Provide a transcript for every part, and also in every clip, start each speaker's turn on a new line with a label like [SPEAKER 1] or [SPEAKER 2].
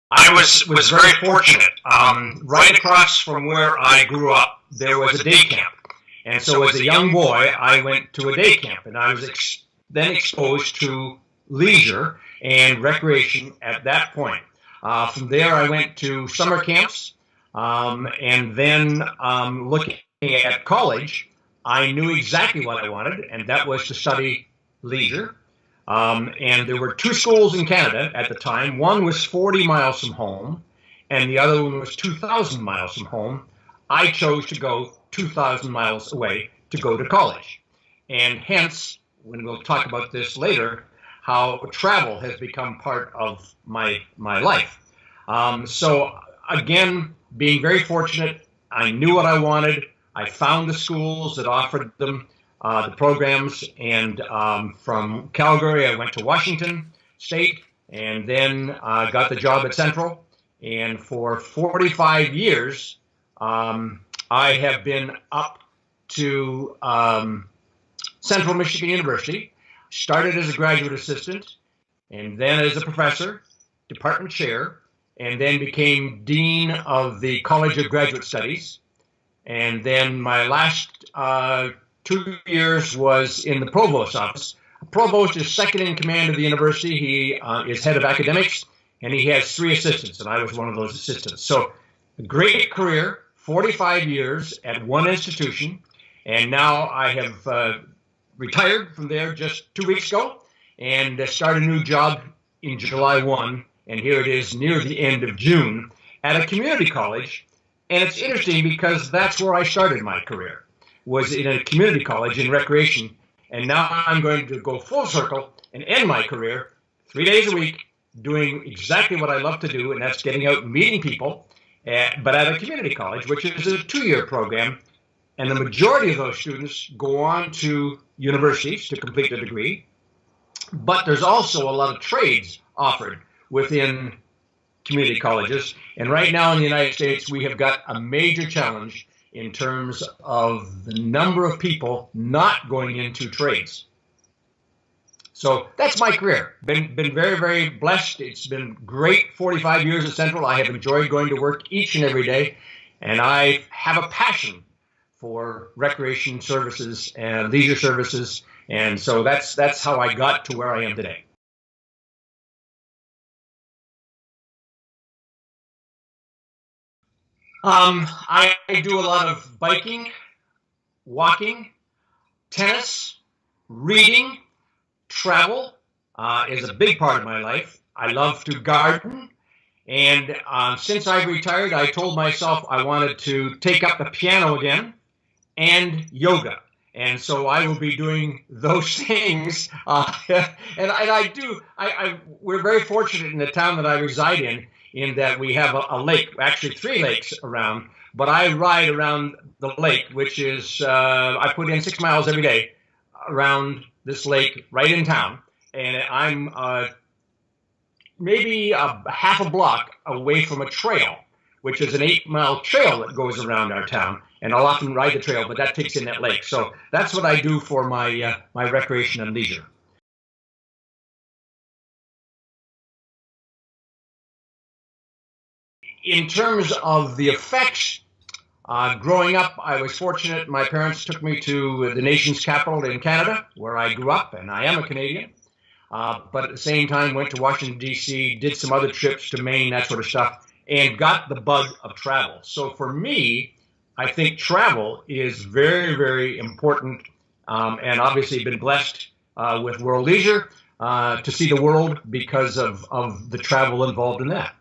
[SPEAKER 1] I was very fortunate. Right across from where I grew up, there was a day camp. And so as a young boy, I went to a day camp, and I was then exposed to leisure and recreation at that point. From there, I went to summer camps, and then looking at college, I knew exactly what I wanted, and that was to study leisure. And there were two schools in Canada at the time. One was 40 miles from home, and the other one was 2,000 miles from home. I chose to go 2,000 miles away to go to college. And hence, when we'll talk about this later, how travel has become part of my life. So again, being very fortunate, I knew what I wanted. I found the schools that offered them the programs, and from Calgary, I went to Washington State, and then got the job at Central. And for 45 years, I have been up to Central Michigan University, started as a graduate assistant, and then as a professor, department chair, and then became dean of the College of Graduate Studies. And then my last 2 years was in the provost's office. A provost is second in command of the university. He is head of academics, and he has 3 assistants, and I was one of those assistants. So a great career, 45 years at one institution, and now I have retired from there just 2 weeks ago and started a new job in July 1, and here it is near the end of June at a community college. And it's interesting because that's where I started my career, was in a community college in recreation, and now I'm going to go full circle and end my career 3 days a week doing exactly what I love to do, and that's getting out and meeting people, but at a community college, which is a 2-year program, and the majority of those students go on to universities to complete their degree, but there's also a lot of trades offered within community colleges, and right now in the United States, we have got a major challenge in terms of the number of people not going into trades. So that's my career. Been very, very blessed. It's been great 45 years at Central. I have enjoyed going to work each and every day, and I have a passion for recreation services and leisure services, and so that's how I got to where I am today. I do a lot of biking, walking, tennis, reading, travel is a big part of my life. I love to garden, and since I've retired, I told myself I wanted to take up the piano again and yoga. And so I will be doing those things. And I do. We're very fortunate in the town that I reside in that we have a lake, actually 3 lakes around. But I ride around the lake, which is, I put in 6 miles every day around this lake right in town. And I'm maybe a half a block away from a trail, which is an 8-mile trail that goes around our town. And I'll often ride the trail, but that takes in that lake. So that's what I do for my my recreation and leisure. In terms of the effects, growing up, I was fortunate. My parents took me to the nation's capital in Canada, where I grew up, and I am a Canadian. But at the same time, went to Washington, D.C., did some other trips to Maine, that sort of stuff, and got the bug of travel. So for me, I think travel is very, very important, and obviously been blessed with World Leisure to see the world because of the travel involved in that.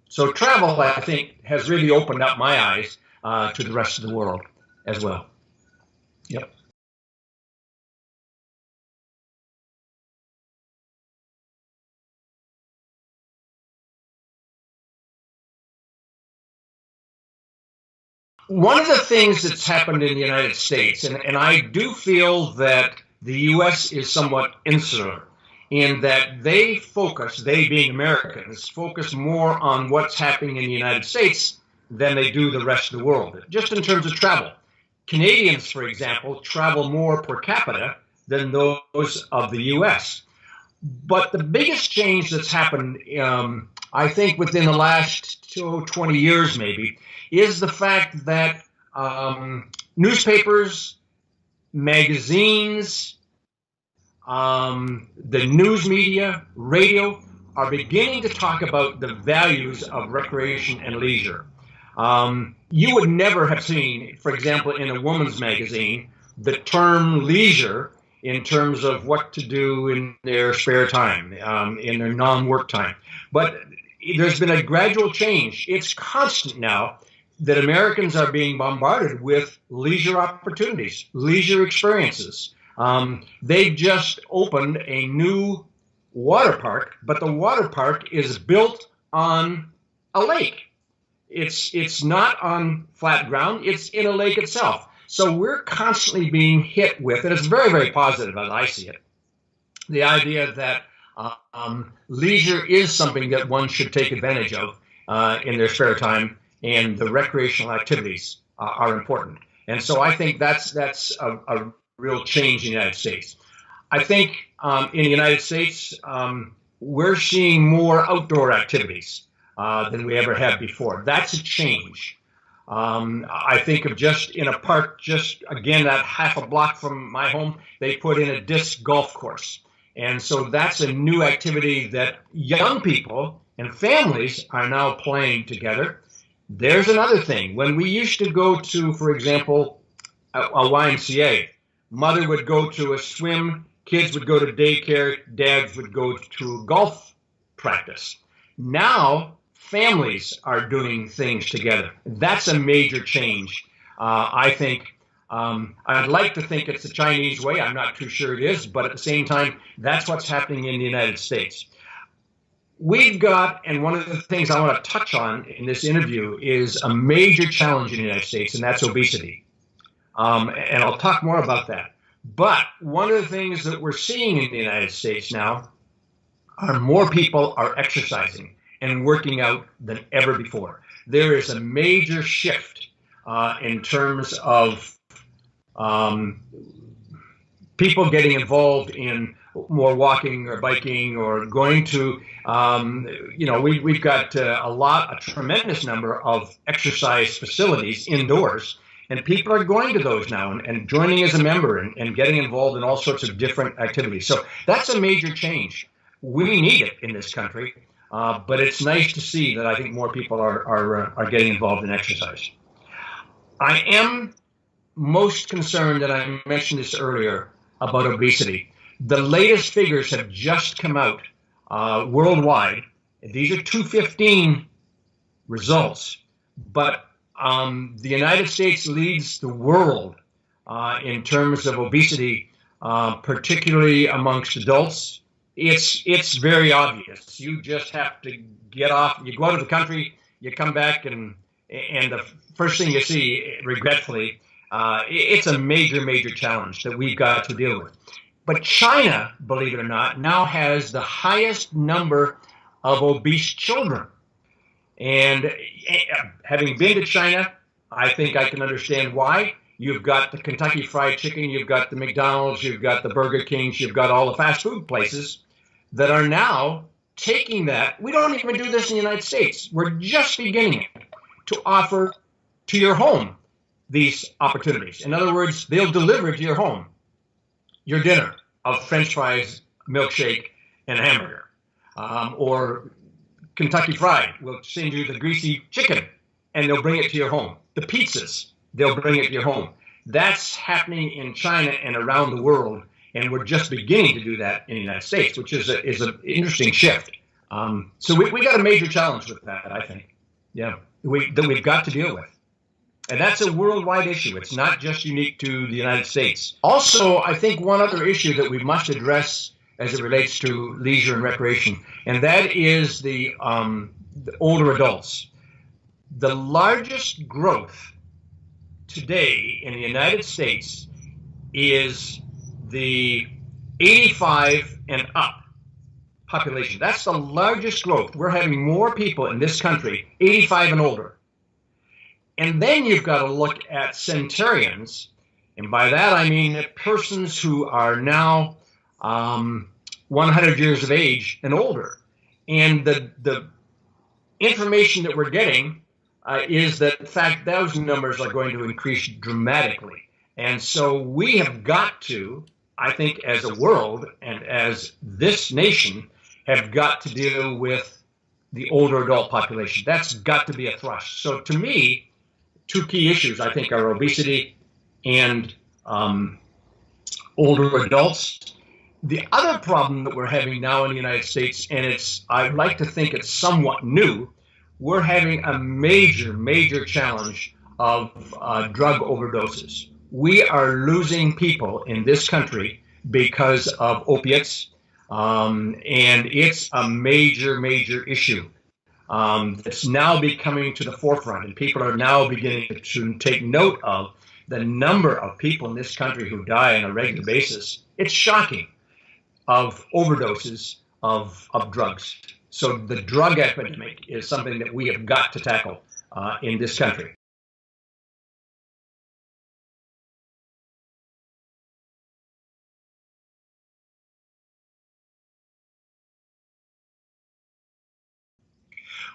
[SPEAKER 1] So travel, I think, has really opened up my eyes to the rest of the world as well. Yep. One of the things that's happened in the United States, and I do feel that the U.S. is somewhat insular in that they being Americans, focus more on what's happening in the United States than they do the rest of the world, just in terms of travel. Canadians, for example, travel more per capita than those of the U.S. But the biggest change that's happened I think within the last 20 years maybe, is the fact that newspapers, magazines, the news media, radio, are beginning to talk about the values of recreation and leisure. You would never have seen, for example, in a woman's magazine, the term leisure in terms of what to do in their spare time, in their non-work time. But there's been a gradual change. It's constant now that Americans are being bombarded with leisure opportunities, leisure experiences. They've just opened a new water park, but the water park is built on a lake. It's not on flat ground, it's in a lake itself. So we're constantly being hit with, and it's very, very positive as I see it, the idea that leisure is something that one should take advantage of in their spare time, and the recreational activities are important. And so I think that's a real change in the United States. I think in the United States, we're seeing more outdoor activities than we ever have before. That's a change. I think of just in a park, just again, that half a block from my home, they put in a disc golf course. And so that's a new activity that young people and families are now playing together. There's another thing. When we used to go to, for example, a YMCA, mother would go to a swim, kids would go to daycare, dads would go to golf practice. Now, families are doing things together. That's a major change. I think I'd like to think it's the Chinese way. I'm not too sure it is, but at the same time, that's what's happening in the United States. We've got, and one of the things I want to touch on in this interview is a major challenge in the United States, and that's obesity. And I'll talk more about that. But one of the things that we're seeing in the United States now are more people are exercising and working out than ever before. There is a major shift in terms of people getting involved in more walking or biking or going to, we've got a tremendous number of exercise facilities indoors, and people are going to those now and joining as a member and getting involved in all sorts of different activities. So that's a major change. We need it in this country, but it's nice to see that I think more people are getting involved in exercise. I am most concerned, and I mentioned this earlier, about obesity. The latest figures have just come out worldwide. These are 2015 results, but the United States leads the world in terms of obesity, particularly amongst adults. It's very obvious. You just have to get off. You go out of the country, you come back, and the first thing you see, regretfully, it's a major, major challenge that we've got to deal with. But China, believe it or not, now has the highest number of obese children. And having been to China, I think I can understand why. You've got the Kentucky Fried Chicken, you've got the McDonald's, you've got the Burger Kings, you've got all the fast food places that are now taking that. We don't even do this in the United States. We're just beginning to offer to your home these opportunities. In other words, they'll deliver to your home your dinner of French fries, milkshake, and hamburger. Or Kentucky Fried will send you the greasy chicken, and they'll bring it to your home. The pizzas, they'll bring it to your home. That's happening in China and around the world, and we're just beginning to do that in the United States, which is an interesting shift. So we got a major challenge with that, I think. Yeah, that we've got to deal with. And that's a worldwide issue. It's not just unique to the United States. Also, I think one other issue that we must address as it relates to leisure and recreation, and that is the older adults. The largest growth today in the United States is the 85 and up population. That's the largest growth. We're having more people in this country, 85 and older. And then you've got to look at centenarians, and by that I mean persons who are now 100 years of age and older. And the information that we're getting is that, in fact, those numbers are going to increase dramatically. And so we have got to, I think, as a world and as this nation, have got to deal with the older adult population. That's got to be a thrust. So to me, two key issues, I think, are obesity and older adults. The other problem that we're having now in the United States, and I'd like to think it's somewhat new, we're having a major, major challenge of drug overdoses. We are losing people in this country because of opiates, and it's a major, major issue. It's now becoming to the forefront, and people are now beginning to take note of the number of people in this country who die on a regular basis. It's shocking, of overdoses of drugs. So the drug epidemic is something that we have got to tackle in this country.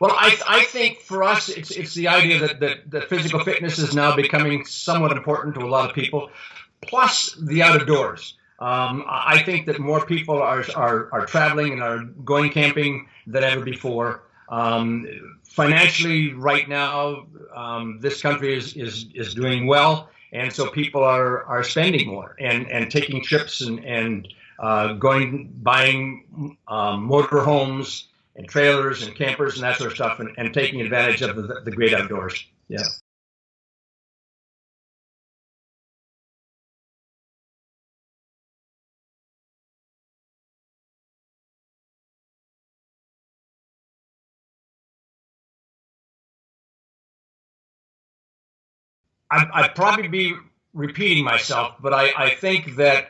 [SPEAKER 1] Well, I think for us, it's the idea that physical fitness is now becoming somewhat important to a lot of people, plus the out of doors. I think that more people are traveling and are going camping than ever before. Financially, right now, this country is doing well, and so people are spending more and taking trips and buying motorhomes and trailers and campers and that sort of stuff, and taking advantage of the great outdoors. Yeah. I'd probably be repeating myself, but I think that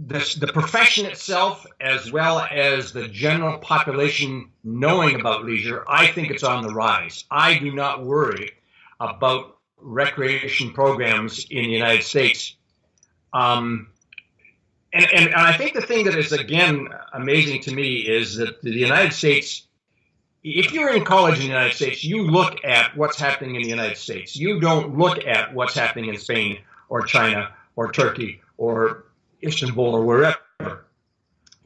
[SPEAKER 1] the profession itself, as well as the general population knowing about leisure, I think it's on the rise. I do not worry about recreation programs in the United States. And I think the thing that is, again, amazing to me is that the United States, if you're in college in the United States, you look at what's happening in the United States. You don't look at what's happening in Spain or China or Turkey or Istanbul or wherever.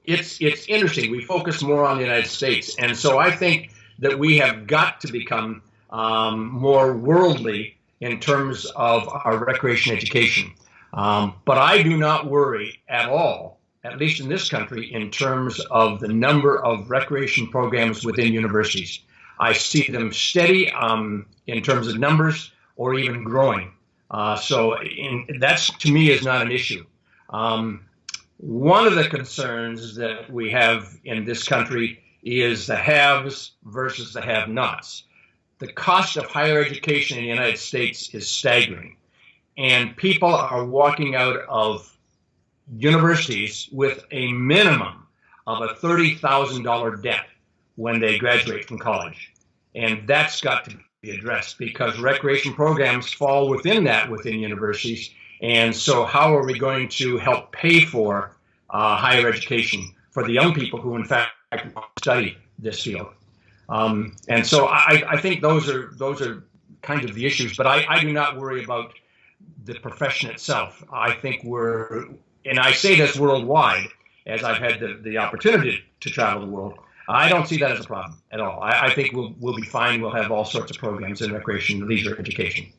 [SPEAKER 1] It's interesting. We focus more on the United States. And so I think that we have got to become more worldly in terms of our recreation education. But I do not worry at all, at least in this country, in terms of the number of recreation programs within universities. I see them steady in terms of numbers or even growing. That's, to me, is not an issue. One of the concerns that we have in this country is the haves versus the have-nots. The cost of higher education in the United States is staggering, and people are walking out of universities with a minimum of a $30,000 debt when they graduate from college. And that's got to be addressed because recreation programs fall within that within universities. And so how are we going to help pay for higher education for the young people who, in fact, study this field? And so I think those are kind of the issues. But I do not worry about the profession itself. I think and I say this worldwide, as I've had the opportunity to travel the world, I don't see that as a problem at all. I think we'll be fine. We'll have all sorts of programs in recreation and leisure education.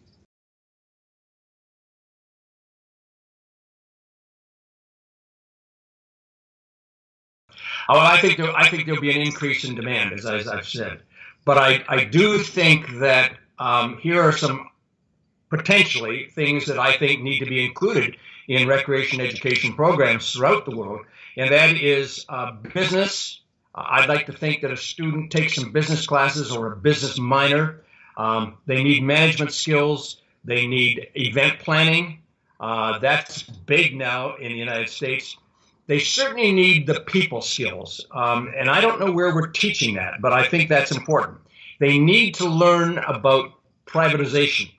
[SPEAKER 1] Well, I think there'll be an increase in demand, as I've said. But I do think that here are some potentially things that I think need to be included in recreation education programs throughout the world, and that is business. I'd like to think that a student takes some business classes or a business minor. They need management skills. They need event planning. That's big now in the United States. They certainly need the people skills, and I don't know where we're teaching that, but I think that's important. They need to learn about privatization,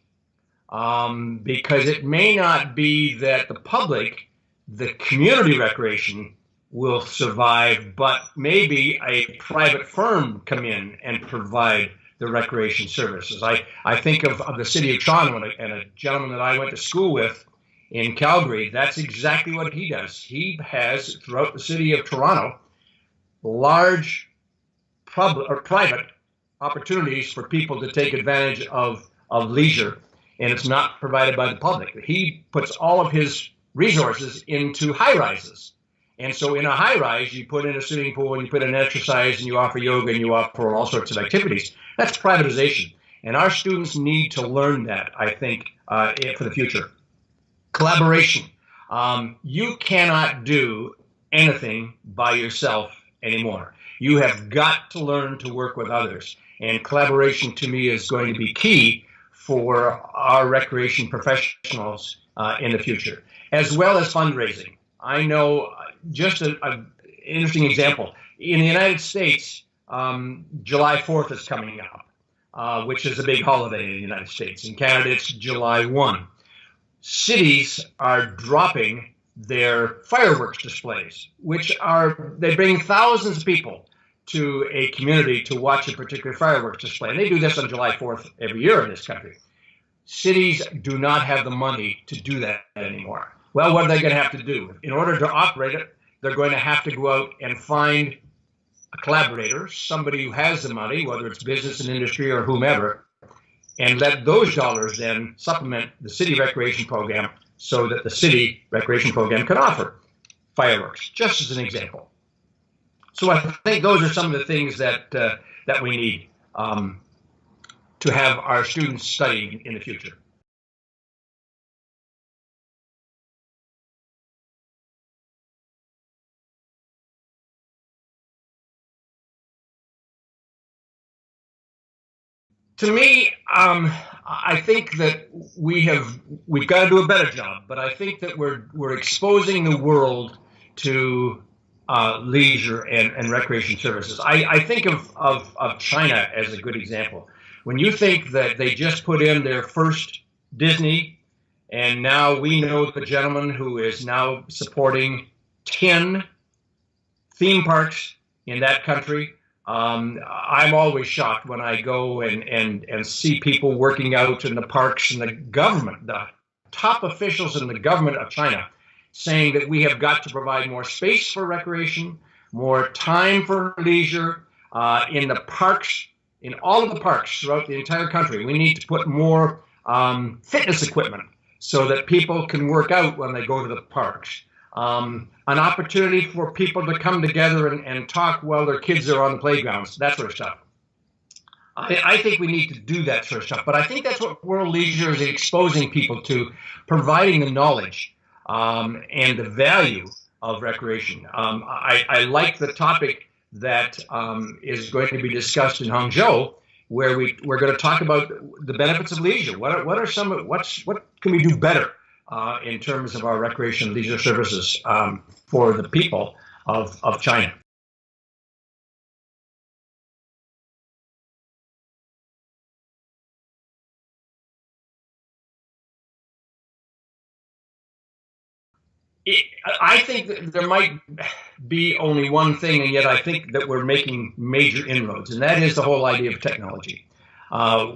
[SPEAKER 1] because it may not be that the public, the community recreation, will survive, but maybe a private firm come in and provide the recreation services. I think of the city of Toronto and a gentleman that I went to school with in Calgary. That's exactly what he does. He has, throughout the city of Toronto, large public or private opportunities for people to take advantage of leisure, and it's not provided by the public. He puts all of his resources into high rises. And so in a high rise, you put in a swimming pool and you put in exercise and you offer yoga and you offer all sorts of activities. That's privatization. And our students need to learn that, I think, for the future. Collaboration. You cannot do anything by yourself anymore. You have got to learn to work with others. And collaboration, to me, is going to be key for our recreation professionals in the future, as well as fundraising. I know just an interesting example. In the United States, July 4th is coming up, which is a big holiday in the United States. In Canada, it's July 1. Cities are dropping their fireworks displays, they bring thousands of people to a community to watch a particular fireworks display. And they do this on July 4th every year in this country. Cities do not have the money to do that anymore. Well, what are they going to have to do? In order to operate it, they're going to have to go out and find a collaborator, somebody who has the money, whether it's business and industry or whomever, and let those dollars then supplement the city recreation program so that the city recreation program can offer fireworks, just as an example. So I think those are some of the things that we need to have our students studying in the future. To me, I think that we've got to do a better job, but I think that we're exposing the world to leisure and recreation services. I think of China as a good example. When you think that they just put in their first Disney, and now we know the gentleman who is now supporting 10 theme parks in that country. I'm always shocked when I go and see people working out in the parks, and the government, the top officials in the government of China, saying that we have got to provide more space for recreation, more time for leisure in the parks, in all of the parks throughout the entire country. We need to put more fitness equipment so that people can work out when they go to the parks. An opportunity for people to come together and talk while their kids are on the playgrounds, that sort of stuff. I think we need to do that sort of stuff, but I think that's what World Leisure is exposing people to, providing the knowledge and the value of recreation. I like the topic that is going to be discussed in Hangzhou, where we're going to talk about the benefits of leisure. What can we do better in terms of our recreation and leisure services for the people of China? I think that there might be only one thing, and yet I think that we're making major inroads, and that is the whole idea of technology.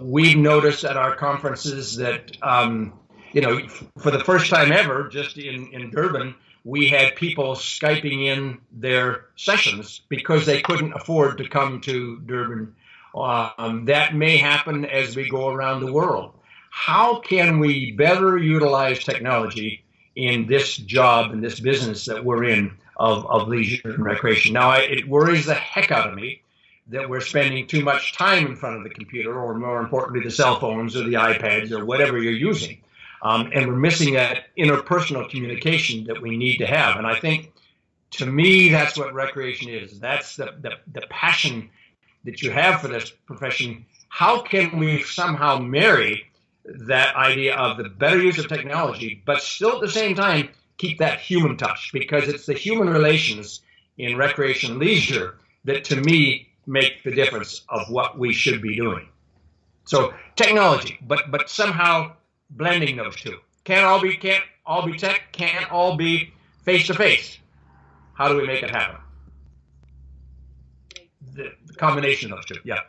[SPEAKER 1] We've noticed at our conferences that, for the first time ever, just in Durban, we had people Skyping in their sessions because they couldn't afford to come to Durban. That may happen as we go around the world. How can we better utilize technology in this job, in this business that we're in of leisure and recreation? Now, it worries the heck out of me that we're spending too much time in front of the computer, or more importantly, the cell phones or the iPads or whatever you're using. And we're missing that interpersonal communication that we need to have. And I think, to me, that's what recreation is. That's the passion that you have for this profession. How can we somehow marry that idea of the better use of technology, but still at the same time keep that human touch? Because it's the human relations in recreation and leisure that, to me, make the difference of what we should be doing. So technology, but somehow blending those two. Can't all be tech, can't all be face to face. how do we make it happen? The combination of those two, yeah.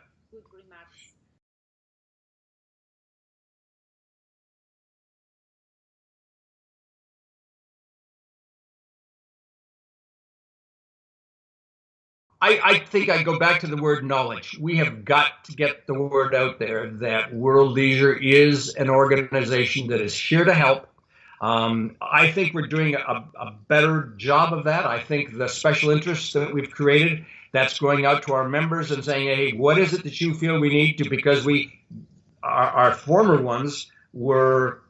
[SPEAKER 1] I think I go back to the word knowledge. We have got to get the word out there that World Leisure is an organization that is here to help. I think we're doing a better job of that. I think the special interests that we've created, that's going out to our members and saying, hey, what is it that you feel we need to, because our former ones were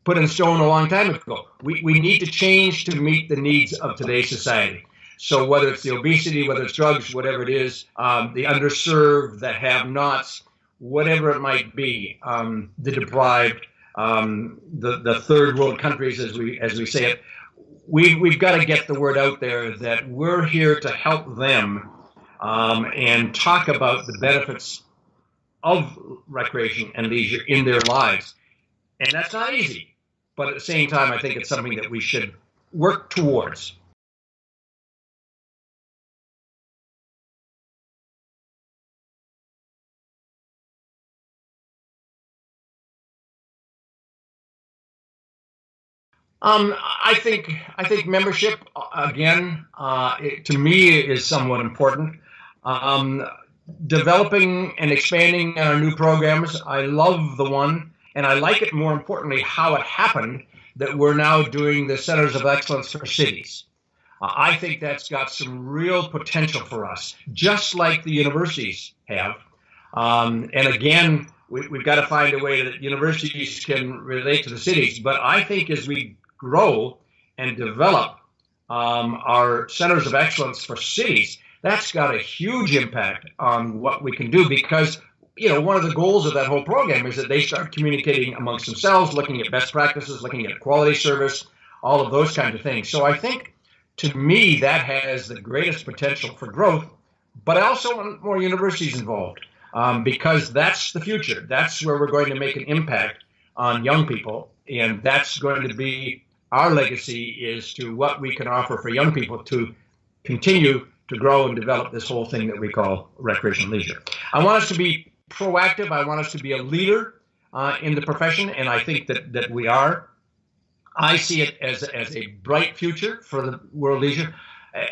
[SPEAKER 1] put in stone a long time ago. We need to change to meet the needs of today's society. So whether it's the obesity, whether it's drugs, whatever it is, the underserved, the have-nots, whatever it might be, the deprived, the third world countries, as we say it, we've got to get the word out there that we're here to help them and talk about the benefits of recreation and leisure in their lives. And that's not easy, but at the same time, I think it's something that we should work towards. I think membership, again, to me is somewhat important. Developing and expanding our new programs, I love the one, and I like it, more importantly, how it happened that we're now doing the Centers of Excellence for Cities. I think that's got some real potential for us, just like the universities have. And again, we've got to find a way that universities can relate to the cities. But I think as we grow and develop our Centers of Excellence for Cities, that's got a huge impact on what we can do, because one of the goals of that whole program is that they start communicating amongst themselves, looking at best practices, looking at quality service, all of those kinds of things. So I think, to me, that has the greatest potential for growth, but I also want more universities involved, because that's the future. That's where we're going to make an impact on young people, and that's going to be our legacy, is to what we can offer for young people to continue to grow and develop this whole thing that we call recreation leisure. I want us to be proactive. I want us to be a leader in the profession, and I think that we are. I see it as a bright future for the World Leisure,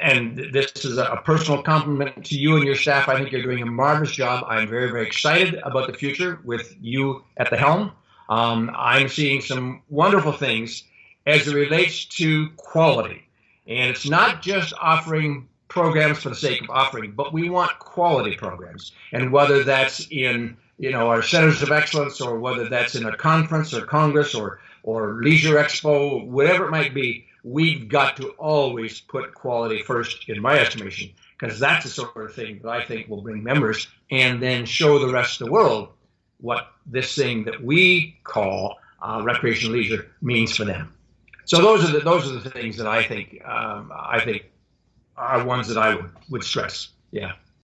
[SPEAKER 1] and this is a personal compliment to you and your staff. I think you're doing a marvelous job. I'm very, very excited about the future with you at the helm. I'm seeing some wonderful things as it relates to quality, and it's not just offering programs for the sake of offering, but we want quality programs. And whether that's in our Centers of Excellence, or whether that's in a conference or congress or Leisure Expo, whatever it might be, we've got to always put quality first, in my estimation, because that's the sort of thing that I think will bring members and then show the rest of the world what this thing that we call recreation leisure means for them. So those are the things that I think are ones that I would stress. Yeah.